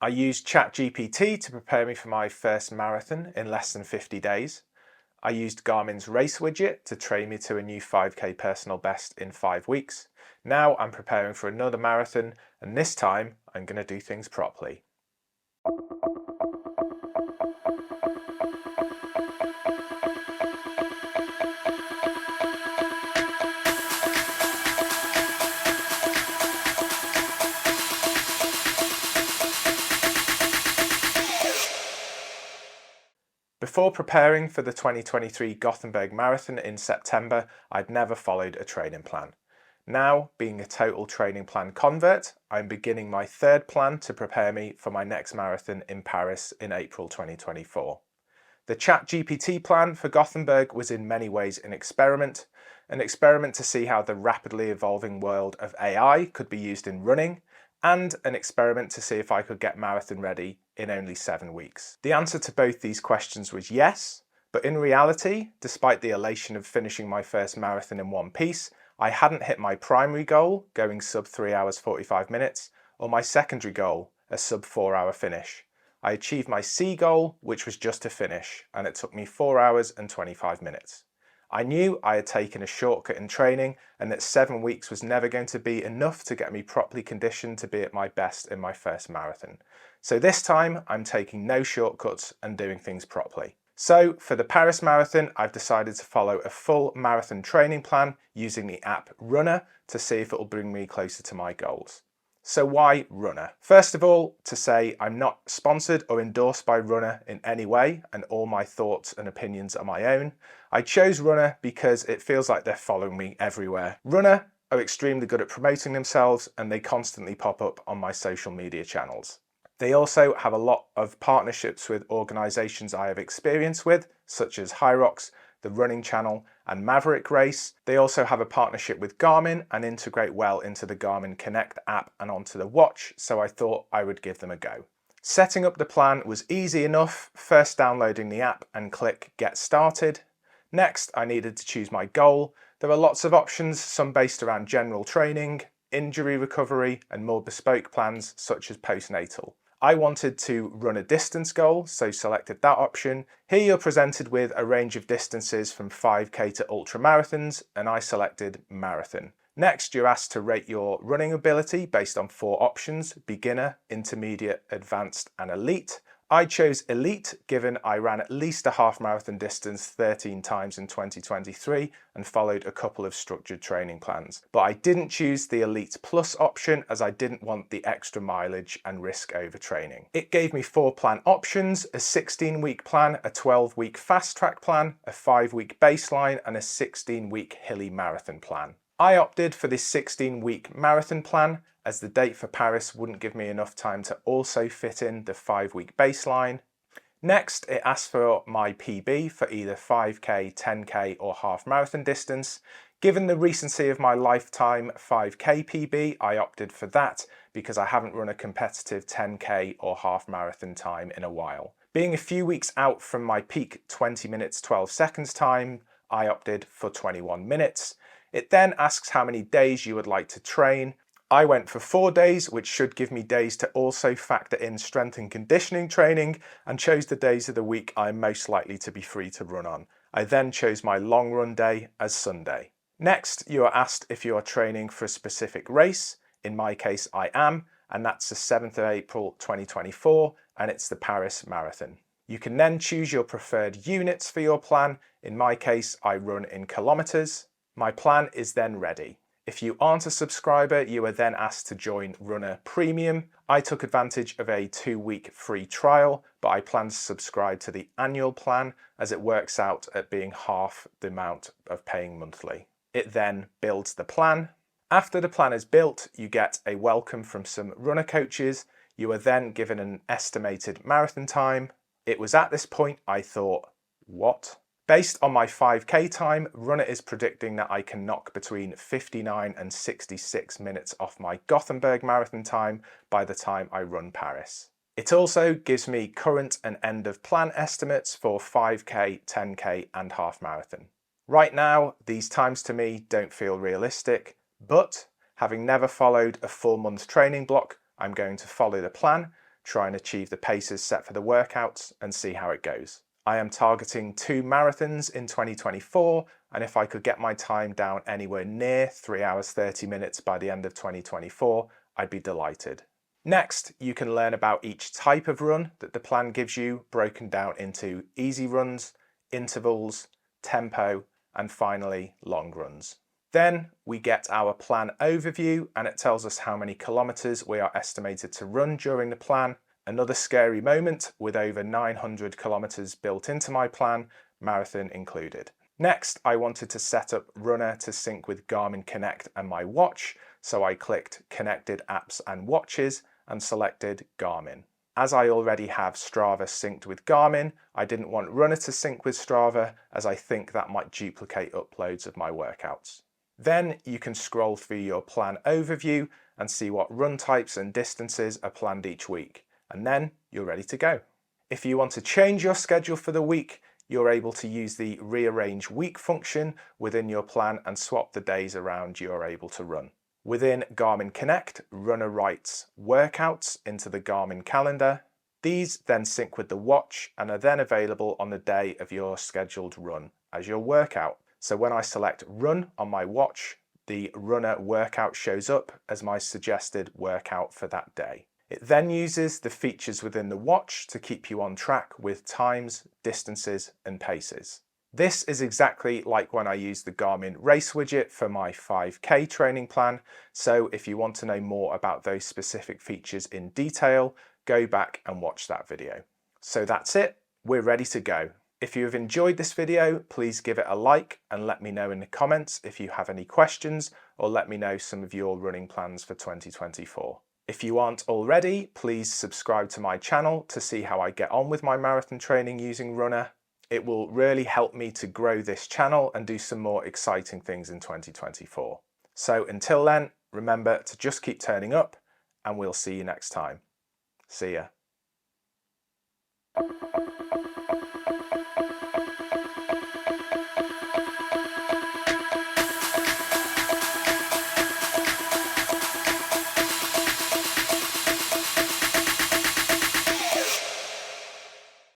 I used ChatGPT to prepare me for my first marathon in less than 50 days. I used Garmin's race widget to train me to a new 5k personal best in 5 weeks. Now I'm preparing for another marathon, and this time I'm going to do things properly. Before preparing for the 2023 Gothenburg Marathon in September, I'd never followed a training plan. Now, being a total training plan convert, I'm beginning my third plan to prepare me for my next marathon in Paris in April 2024. The ChatGPT plan for Gothenburg was in many ways an experiment to see how the rapidly evolving world of AI could be used in running, and an experiment to see if I could get marathon ready in only 7 weeks. The answer to both these questions was yes, but in reality, despite the elation of finishing my first marathon in one piece, I hadn't hit my primary goal, going sub 3 hours 45 minutes, or my secondary goal, a sub 4 hour finish. I achieved my C goal, which was just to finish, and it took me 4 hours and 25 minutes. I knew I had taken a shortcut in training and that 7 weeks was never going to be enough to get me properly conditioned to be at my best in my first marathon. So this time I'm taking no shortcuts and doing things properly. So for the Paris Marathon, I've decided to follow a full marathon training plan using the app Runna to see if it will bring me closer to my goals. So why Runna? First of all, to say I'm not sponsored or endorsed by Runna in any way, and all my thoughts and opinions are my own. I chose Runna because it feels like they're following me everywhere. Runna are extremely good at promoting themselves, and they constantly pop up on my social media channels. They also have a lot of partnerships with organisations I have experience with, such as Hyrox, the Running Channel, and Maverick Race. They also have a partnership with Garmin and integrate well into the GARMIN Connect app and onto the watch, so I thought I would give them a go. Setting up the plan was easy enough, first downloading the app and click Get Started. Next, I needed to choose my goal. There are lots of options, some based around general training, injury recovery, and more bespoke plans such as postnatal. I wanted to run a distance goal, so selected that option. Here you're presented with a range of distances from 5k to ultra marathons, and I selected marathon. Next, you're asked to rate your running ability based on 4 options: beginner, intermediate, advanced, and elite. I chose elite given I ran at least a half marathon distance 13 times in 2023 and followed a couple of structured training plans. But I didn't choose the elite plus option as I didn't want the extra mileage and risk overtraining. It gave me 4 plan options: a 16-week plan, a 12-week fast track plan, a 5-week baseline, and a 16-week hilly marathon plan. I opted for this 16-week marathon plan as the date for Paris wouldn't give me enough time to also fit in the 5-week baseline. Next, it asked for my PB for either 5k, 10k or half marathon distance. Given the recency of my lifetime 5k PB, I opted for that because I haven't run a competitive 10k or half marathon time in a while. Being a few weeks out from my peak 20 minutes 12 seconds time, I opted for 21 minutes. It then asks how many days you would like to train. I went for 4 days, which should give me days to also factor in strength and conditioning training, and chose the days of the week I'm most likely to be free to run on. I then chose my long run day as Sunday. Next, you are asked if you are training for a specific race. In my case, I am, and that's the 7th of April 2024, and it's the Paris Marathon. You can then choose your preferred units for your plan. In my case, I run in kilometers. My plan is then ready. If you aren't a subscriber, you are then asked to join Runna Premium. I took advantage of a 2-week free trial, but I plan to subscribe to the annual plan as it works out at being half the amount of paying monthly. It then builds the plan. After the plan is built, you get a welcome from some runner coaches. You are then given an estimated marathon time. It was at this point I thought, what? Based on my 5k time, Runna is predicting that I can knock between 59 and 66 minutes off my Gothenburg marathon time by the time I run Paris. It also gives me current and end of plan estimates for 5k, 10k and half marathon. Right now, these times to me don't feel realistic, but having never followed a 4-month training block, I'm going to follow the plan, try and achieve the paces set for the workouts and see how it goes. I am targeting 2 marathons in 2024, and if I could get my time down anywhere near 3 hours 30 minutes by the end of 2024, I'd be delighted. Next, you can learn about each type of run that the plan gives you, broken down into easy runs, intervals, tempo, and finally long runs. Then we get our plan overview, and it tells us how many kilometers we are estimated to run during the plan. Another scary moment with over 900 kilometers built into my plan, marathon included. Next, I wanted to set up Runna to sync with Garmin Connect and my watch, so I clicked Connected Apps and Watches and selected Garmin. As I already have Strava synced with Garmin, I didn't want Runna to sync with Strava, as I think that might duplicate uploads of my workouts. Then you can scroll through your plan overview and see what run types and distances are planned each week, and then you're ready to go. If you want to change your schedule for the week, you're able to use the rearrange week function within your plan and swap the days around you're able to run. Within Garmin Connect, Runna writes workouts into the Garmin calendar. These then sync with the watch and are then available on the day of your scheduled run as your workout. So when I select Run on my watch, the Runna workout shows up as my suggested workout for that day. It then uses the features within the watch to keep you on track with times, distances, and paces. This is exactly like when I used the Garmin race widget for my 5K training plan, so if you want to know more about those specific features in detail, go back and watch that video. So that's it, we're ready to go. If you have enjoyed this video, please give it a like and let me know in the comments if you have any questions, or let me know some of your running plans for 2024. If you aren't already, please subscribe to my channel to see how I get on with my marathon training using Runna. It will really help me to grow this channel and do some more exciting things in 2024. So until then, remember to just keep turning up, and we'll see you next time. See ya.